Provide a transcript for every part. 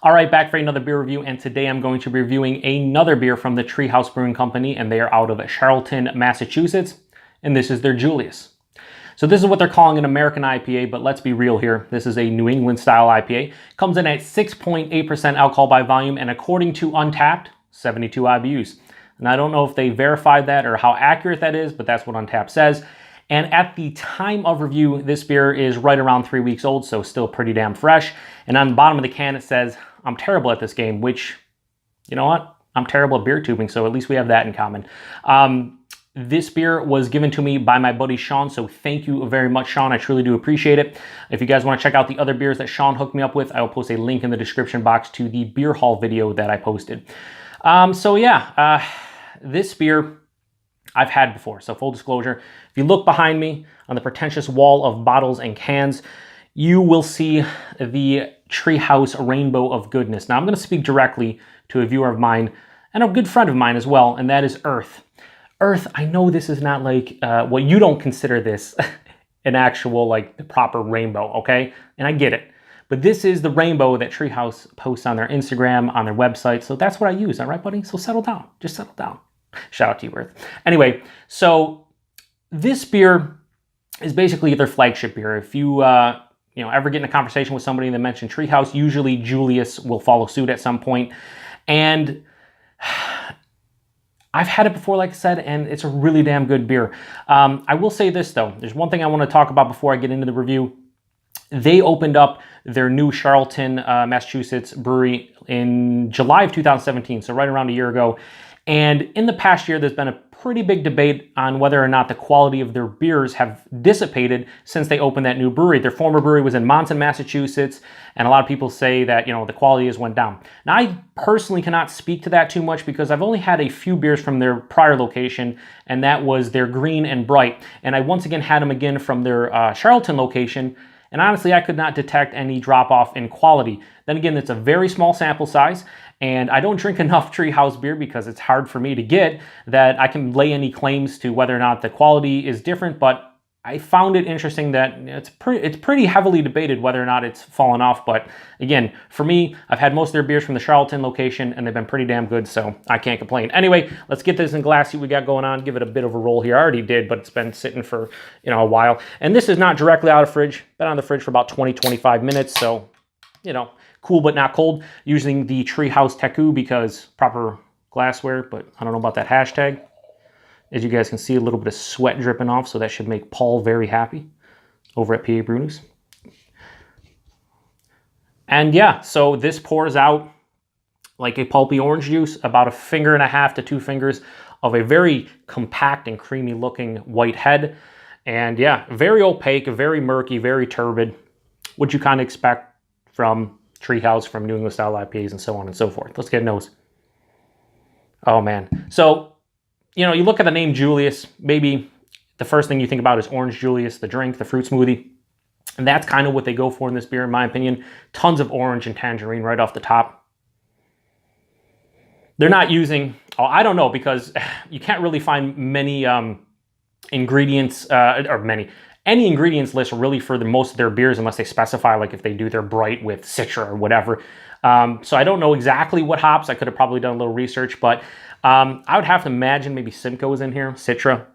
All right, back for another beer review, and today I'm going to be reviewing another beer from the Tree House Brewing Company, and they are out of Charlton, Massachusetts, and this is their Julius. So this is what they're calling an American IPA, but let's be real here. This is a New England style IPA. Comes in at 6.8% alcohol by volume, and according to Untappd, 72 IBUs. And I don't know if they verified that or how accurate that is, but that's what Untappd says. And at the time of review, this beer is right around 3 weeks old, so still pretty damn fresh. And on the bottom of the can, it says, I'm terrible at this game, which, you know what? I'm terrible at beer tubing, so at least we have that in common. This beer was given to me by my buddy Sean, so thank you very much, Sean. I truly do appreciate it. If you guys want to check out the other beers that Sean hooked me up with, I will post a link in the description box to the beer haul video that I posted. This beer I've had before, so full disclosure. If you look behind me on the pretentious wall of bottles and cans, you will see the Tree House Rainbow of Goodness. Now I'm going to speak directly to a viewer of mine and a good friend of mine as well, and that is Earth. Earth, I know this is not like, well, you don't consider this an actual, like, the proper rainbow, okay? And I get it. But this is the rainbow that Tree House posts on their Instagram, on their website, so that's what I use, all right, buddy? So settle down. Just settle down. Shout out to you, Earth. Anyway, so this beer is basically their flagship beer. If you, ever get in a conversation with somebody that mentioned Tree House, usually Julius will follow suit at some point. And I've had it before, like I said, and it's a really damn good beer. I will say this, though. There's one thing I want to talk about before I get into the review. They opened up their new Charlton, Massachusetts brewery in July of 2017, so right around a year ago. And in the past year, there's been a pretty big debate on whether or not the quality of their beers have dissipated since they opened that new brewery. Their former brewery was in Monson, Massachusetts, and a lot of people say that, the quality has went down. Now, I personally cannot speak to that too much because I've only had a few beers from their prior location, and that was their Green and Bright. And I once again had them again from their Charlton location, and honestly, I could not detect any drop-off in quality. Then again, it's a very small sample size, and I don't drink enough Tree House beer because it's hard for me to get that I can lay any claims to whether or not the quality is different, but I found it interesting that it's pretty heavily debated whether or not it's fallen off. But again, for me, I've had most of their beers from the Charlton location, and they've been pretty damn good, so I can't complain. Anyway, let's get this in glass, see what we got going on, give it a bit of a roll here. I already did, but it's been sitting for, a while. And this is not directly out of fridge. Been on the fridge for about 20-25 minutes, so, cool but not cold. Using the Tree House Teku because proper glassware, but I don't know about that hashtag. As you guys can see, a little bit of sweat dripping off, so that should make Paul very happy over at PA Brew News. And yeah, so this pours out like a pulpy orange juice, about 1.5 to 2 fingers of a very compact and creamy looking white head. And yeah, very opaque, very murky, very turbid. What you kind of expect from Tree House, from New England style IPAs, and so on and so forth. Let's get a nose. Oh man. So, you look at the name Julius, maybe the first thing you think about is Orange Julius, the drink, the fruit smoothie. And that's kind of what they go for in this beer, in my opinion. Tons of orange and tangerine right off the top. They're not using, I don't know, because you can't really find many ingredients, any ingredients list really for most of their beers unless they specify, like if they do their Bright with Citra or whatever. So I don't know exactly what hops. I could have probably done a little research, but I would have to imagine maybe Simcoe's in here, Citra.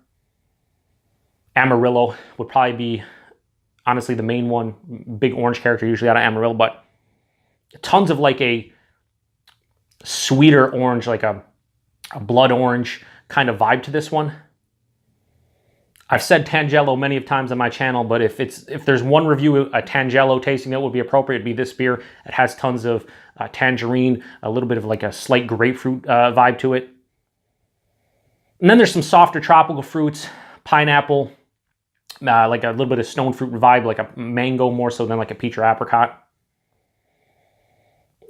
Amarillo would probably be, honestly, the main one. Big orange character usually out of Amarillo, but tons of like a sweeter orange, like a blood orange kind of vibe to this one. I've said Tangelo many of times on my channel, but if there's one review, a Tangelo tasting that would be appropriate, it'd be this beer. It has tons of tangerine, a little bit of like a slight grapefruit vibe to it. And then there's some softer tropical fruits, pineapple, like a little bit of stone fruit vibe, like a mango more so than like a peach or apricot.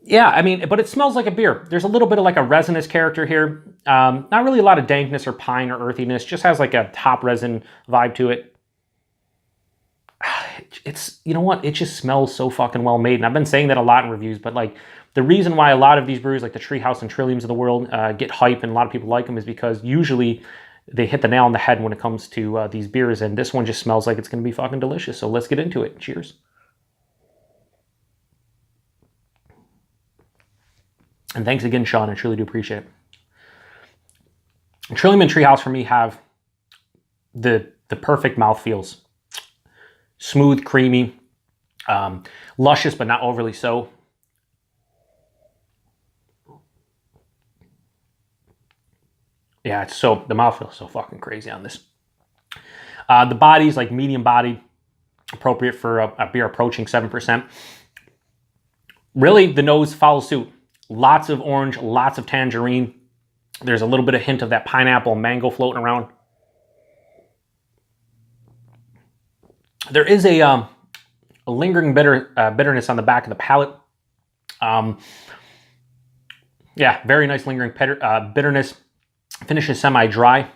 Yeah, I mean, but it smells like a beer. There's a little bit of like a resinous character here. Not really a lot of dankness or pine or earthiness. Just has like a hop resin vibe to it. It's, you know what? It just smells so fucking well made. And I've been saying that a lot in reviews, but like the reason why a lot of these breweries like the Tree House and Trilliums of the world get hype and a lot of people like them is because usually they hit the nail on the head when it comes to these beers. And this one just smells like it's going to be fucking delicious. So let's get into it. Cheers. And thanks again, Sean. I truly do appreciate it. Trillium and Tree House for me have the perfect mouthfeels. Smooth, creamy, luscious, but not overly so. Yeah, the mouthfeel is so fucking crazy on this. The body's like medium bodied, appropriate for a beer approaching 7%. Really, the nose follows suit. Lots of orange, lots of tangerine. There's a little bit of hint of that pineapple, mango floating around. There is a lingering bitterness on the back of the palate. Yeah, very nice lingering bitterness. Finishes semi-dry.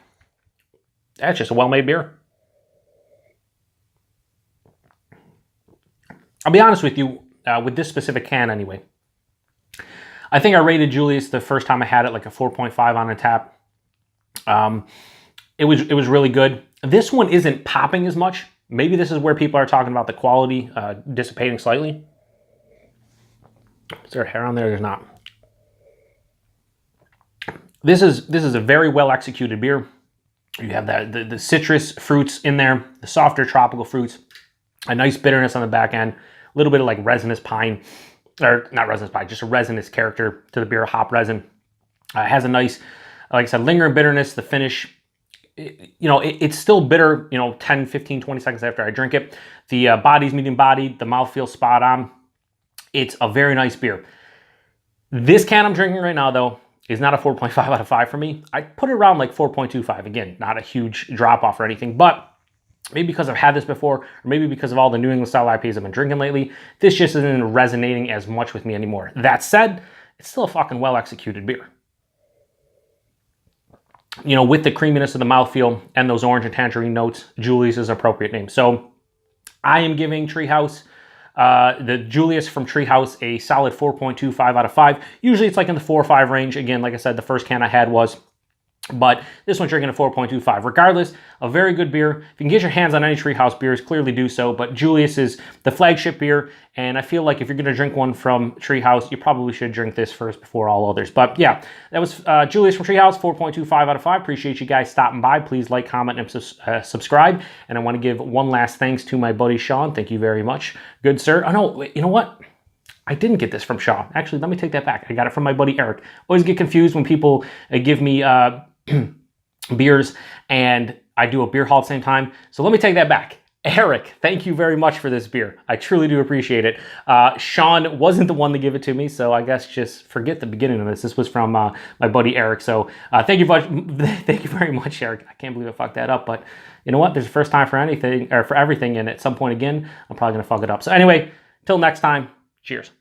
That's just a well-made beer. I'll be honest with you, with this specific can anyway. I think I rated Julius the first time I had it like a 4.5 on a tap. It was really good. This one isn't popping as much. Maybe this is where people are talking about the quality dissipating slightly. Is there a hair on there? There's not. This is a very well executed beer. You have the citrus fruits in there, the softer tropical fruits, a nice bitterness on the back end, a little bit of like resinous pine, or not resinous pine, just a resinous character to the beer, hop resin. It has a nice, like I said, lingering bitterness. The finish, it's still bitter, 10, 15, 20 seconds after I drink it. The body's medium bodied, the mouthfeel spot on. It's a very nice beer. This can I'm drinking right now, though, is not a 4.5 out of 5 for me. I put it around like 4.25. Again, not a huge drop off or anything, but maybe because I've had this before, or maybe because of all the New England style IPAs I've been drinking lately, this just isn't resonating as much with me anymore. That said, it's still a fucking well executed beer. With the creaminess of the mouthfeel and those orange and tangerine notes, Julius is an appropriate name. So I am giving Tree House, the Julius from Tree House, a solid 4.25 out of 5. Usually it's like in the 4 or 5 range. Again, like I said, the first can I had was, but this one's drinking a 4.25. Regardless, a very good beer. If you can get your hands on any Tree House beers, clearly do so. But Julius is the flagship beer, and I feel like if you're going to drink one from Tree House, you probably should drink this first before all others. But yeah, that was Julius from Tree House, 4.25 out of 5. Appreciate you guys stopping by. Please like, comment, and subscribe. And I want to give one last thanks to my buddy Sean. Thank you very much. Good sir. Oh no, wait, you know what? I didn't get this from Sean. Actually, let me take that back. I got it from my buddy Eric. Always get confused when people give me beers and I do a beer haul at the same time. So let me take that back. Eric, thank you very much for this beer. I truly do appreciate it. Sean wasn't the one to give it to me, so I guess just forget the beginning of this. This was from my buddy Eric. So thank you very much, Eric. I can't believe I fucked that up, but you know what? There's a first time for anything, or for everything, and at some point again, I'm probably gonna fuck it up. So anyway, till next time, cheers.